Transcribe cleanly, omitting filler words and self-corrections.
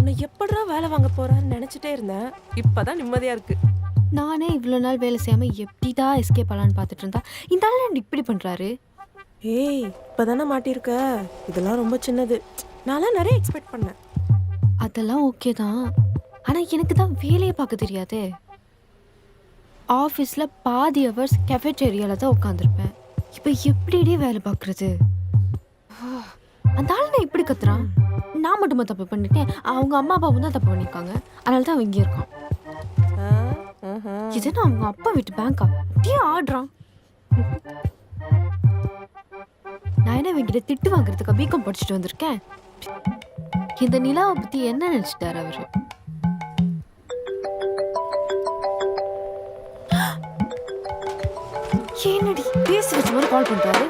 உன்னை எப்படிடா வேலை வாங்க போறான்னு நினைச்சிட்டே இருந்தேன். இப்பதான் நிம்மதியா இருக்கு. நானே இவ்வளோ நாள் வேலை செய்யாம எப்படிதான் எஸ்கேப் ஆகலான்னு பார்த்துட்டு இருந்தா இந்த ஆள் என்ன இப்படி பண்றாரு? ஏய், இப்பதானே மாட்டியிருக்க. இதெல்லாம் ரொம்ப சின்னது. நான்லாம் நிறைய எக்ஸ்பெக்ட் பண்ணேன். அதெல்லாம் ஓகே தான். ஆனா எனக்கு தான் வேலையை பார்க்க தெரியாதே. ஆஃபீஸில் பாதி ஹவர்ஸ் கெஃபேட்டேரியாவில் தான் உட்காந்துருப்பேன். இப்போ எப்படிடி வேலை பார்க்குறது? அந்த ஆள் நான் இப்படி கத்துறான். நான் மட்டுமா தப்பு பண்ணிட்டேன்? அவங்க அம்மா அப்பாவும் தான் தப்பு பண்ணியிருக்காங்க. அதனால தான் அவன் இங்கே இருக்கான். ஆ, ஆஹா. இது நான் அவங்க அப்பா வீட்டு பேங்க்கா அப்படியே ஆடுறான். நான் என்ன இவங்கிட்ட திட்டு வாங்குறதுக்கு பிகாம் படிச்சுட்டு வந்திருக்கேன். இந்த நிலாவை பற்றி என்ன நினச்சிட்டாரு அவரு? என்னடி பேசி வச்ச மாதிரி கால் பண்றாரு?